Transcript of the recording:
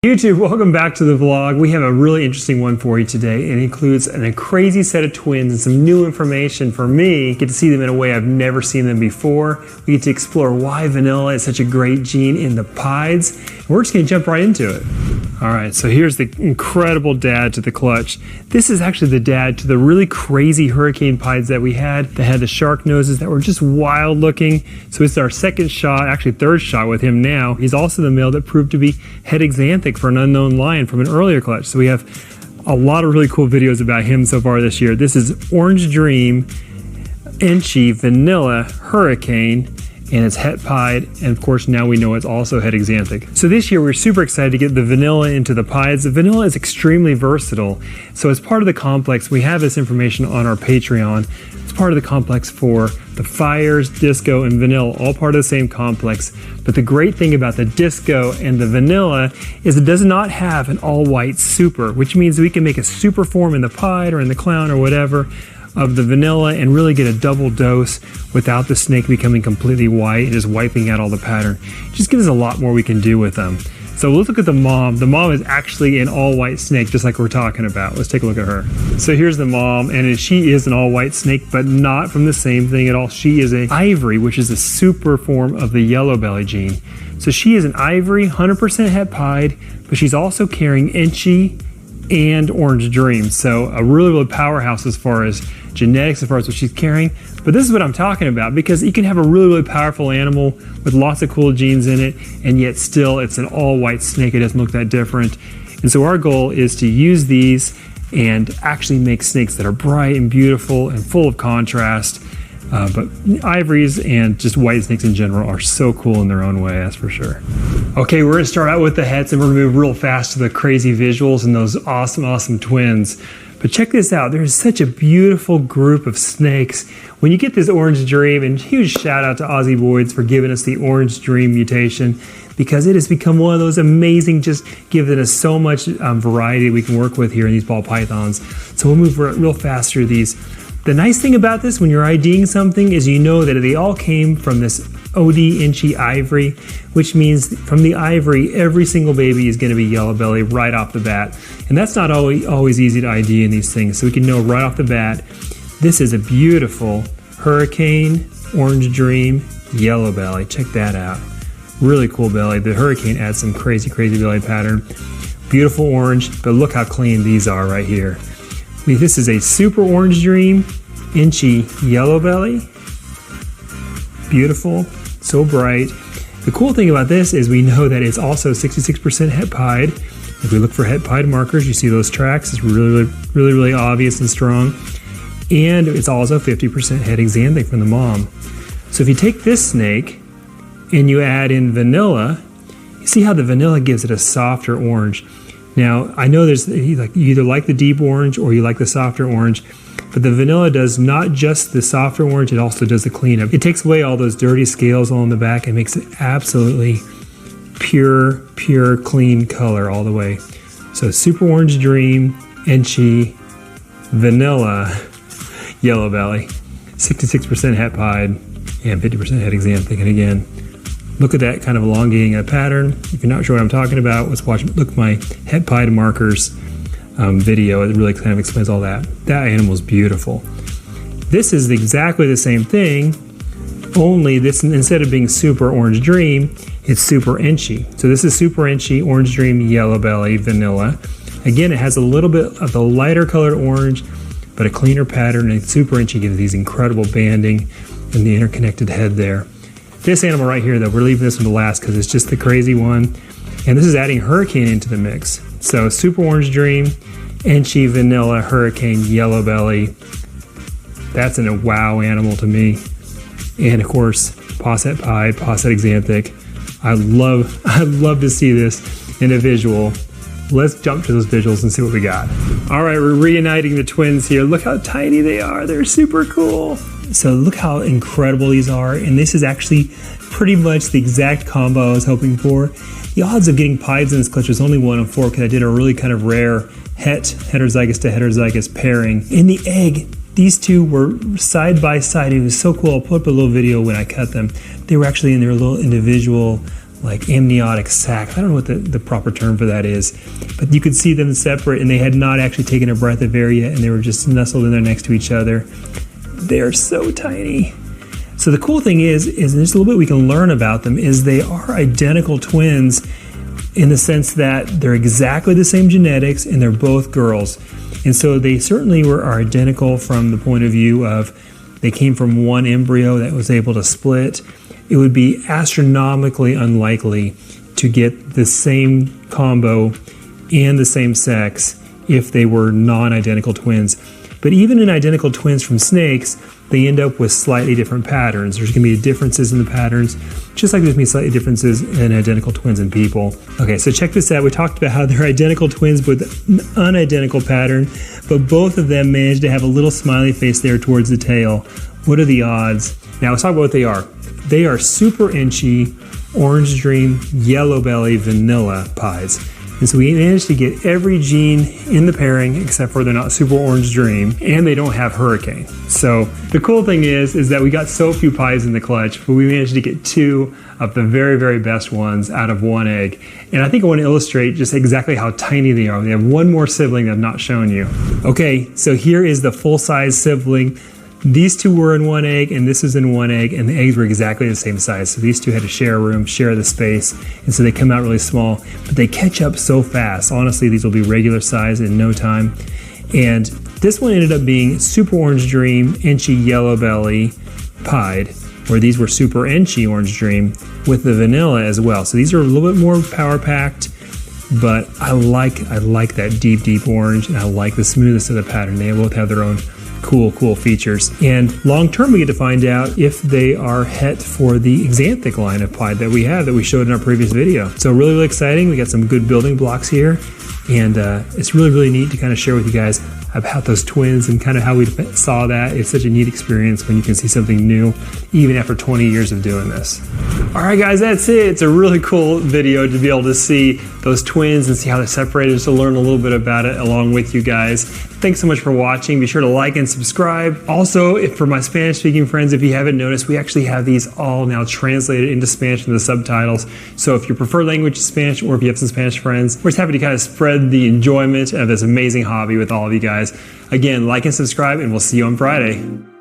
YouTube, welcome back to the vlog. We have a really interesting one for you today. It includes a crazy set of twins and some new information for me. Get to see them in a way I've never seen them before. We get to explore why vanilla is such a great gene in the pieds. We're just gonna jump right into it. All right, so here's the incredible dad to the clutch. This is actually the dad to the really crazy hurricane pieds that we had that had the shark noses that were just wild looking. So it's our second shot, actually third shot with him now. He's also the male that proved to be het exanthic for an unknown lion from an earlier clutch. So we have a lot of really cool videos about him so far this year. This is Orange Dream, Enchi, Vanilla, Hurricane, and it's het pied, and of course now we know it's also het exanthic. So this year we're super excited to get the vanilla into the pieds. The vanilla is extremely versatile. So as part of the complex, we have this information on our Patreon. It's part of the complex for the fires, disco, and vanilla, all part of the same complex. But the great thing about the disco and the vanilla is it does not have an all-white super, which means we can make a super form in the pied or in the clown or whatever of the vanilla and really get a double dose without the snake becoming completely white and just wiping out all the pattern. It just gives us a lot more we can do with them. So let's look at the mom. The mom is actually an all-white snake, just like we're talking about. Let's take a look at her. So here's the mom, and she is an all-white snake, but not from the same thing at all. She is an ivory, which is a super form of the yellow belly gene. So she is an ivory, 100% het pied, but she's also carrying Enchi and Orange Dream. So a really powerhouse as far as genetics, as far as what she's carrying. But this is what I'm talking about, because you can have a really powerful animal with lots of cool genes in it, and yet still it's an all-white snake. It doesn't look that different. And so our goal is to use these and actually make snakes that are bright and beautiful and full of contrast. But ivories and just white snakes in general are so cool in their own way, that's for sure. Okay, we're gonna start out with the hets and we're gonna move real fast to the crazy visuals and those awesome twins. But check this out, there's such a beautiful group of snakes. When you get this Orange Dream, and huge shout out to Aussie Boyds for giving us the Orange Dream mutation, because it has become one of those amazing, just giving us so much variety we can work with here in these ball pythons. So we'll move real fast through these. The nice thing about this, when you're IDing something, is you know that they all came from this OD Enchi ivory, which means from the ivory, every single baby is going to be yellow belly right off the bat. And that's not always easy to ID in these things. So we can know right off the bat, this is a beautiful Hurricane, Orange Dream, yellow belly. Check that out. Really cool belly. The Hurricane adds some crazy belly pattern. Beautiful orange, but look how clean these are right here. This is a super Orange Dream, Enchi yellow belly. Beautiful, so bright. The cool thing about this is we know that it's also 66% het pied. If we look for het pied markers, you see those tracks. It's really obvious and strong. And it's also 50% het exanthic from the mom. So if you take this snake and you add in vanilla, you see how the vanilla gives it a softer orange. Now, I know you either like the deep orange or you like the softer orange, but the vanilla does not just the softer orange, it also does the cleanup. It takes away all those dirty scales along the back and makes it absolutely pure, clean color all the way. So super Orange Dream, Enchi, vanilla, yellow belly, 66% het pied, and 50% het exanthic. And again, look at that kind of elongating a pattern. If you're not sure what I'm talking about, look at my het pied markers video. It really kind of explains all that. That animal is beautiful. This is exactly the same thing, only this, instead of being super Orange Dream, it's super Enchi. So this is super Enchi, Orange Dream, yellow belly, vanilla. Again, it has a little bit of the lighter colored orange, but a cleaner pattern, and super Enchi gives these incredible banding and the interconnected head there. This animal right here, though, we're leaving this one to last because it's just the crazy one. And this is adding Hurricane into the mix. So super Orange Dream, Enchi, vanilla, Hurricane, yellow belly. That's a wow animal to me. And of course, pos het pied, pos het exanthic. I'd love to see this in a visual. Let's jump to those visuals and see what we got. All right, we're reuniting the twins here. Look how tiny they are. They're super cool. So look how incredible these are, and this is actually pretty much the exact combo I was hoping for. The odds of getting pieds in this clutch was only 1 in 4 because I did a really kind of rare heterozygous to heterozygous pairing. In the egg, these two were side by side. It was so cool. I'll put up a little video when I cut them. They were actually in their little individual like amniotic sac. I don't know what the proper term for that is, but you could see them separate, and they had not actually taken a breath of air yet, and they were just nestled in there next to each other. They're so tiny. So the cool thing is there's a little bit we can learn about them, is they are identical twins in the sense that they're exactly the same genetics and they're both girls. And so they certainly are identical from the point of view of they came from one embryo that was able to split. It would be astronomically unlikely to get the same combo and the same sex if they were non-identical twins. But even in identical twins from snakes, they end up with slightly different patterns. There's going to be differences in the patterns, just like there's going to be slightly differences in identical twins in people. Okay, so check this out. We talked about how they're identical twins with an unidentical pattern, but both of them managed to have a little smiley face there towards the tail. What are the odds? Now let's talk about what they are. They are super inchy, orange dream, yellow belly, vanilla pies. And so we managed to get every gene in the pairing except for they're not super orange dream and they don't have hurricane. So the cool thing is that we got so few pies in the clutch, but we managed to get 2 of the very, very best ones out of 1 egg. And I think I want to illustrate just exactly how tiny they are. They have one more sibling that I've not shown you. Okay, so here is the full-size sibling. These 2 were in 1 egg, and this is in 1 egg, and the eggs were exactly the same size. So these 2 had to share a room, share the space, and so they come out really small. But they catch up so fast. Honestly, these will be regular size in no time. And this one ended up being super orange dream, inchy yellow belly, pied, where these were super inchy orange dream with the vanilla as well. So these are a little bit more power packed, but I like that deep orange, and I like the smoothness of the pattern. They both have their own cool features. And long term, we get to find out if they are het for the xanthic line of pied that we showed in our previous video. So really exciting. We got some good building blocks here, and it's really neat to kind of share with you guys about those twins and kind of how we saw that. It's such a neat experience when you can see something new even after 20 years of doing this. All right guys, that's it. It's a really cool video to be able to see those twins and see how they're separated, just to learn a little bit about it along with you guys. Thanks so much for watching. Be sure to like and subscribe. Also, for my Spanish speaking friends, if you haven't noticed, we actually have these all now translated into Spanish in the subtitles. So if your preferred language is Spanish, or if you have some Spanish friends, we're just happy to kind of spread the enjoyment of this amazing hobby with all of you guys. Again, like and subscribe, and we'll see you on Friday.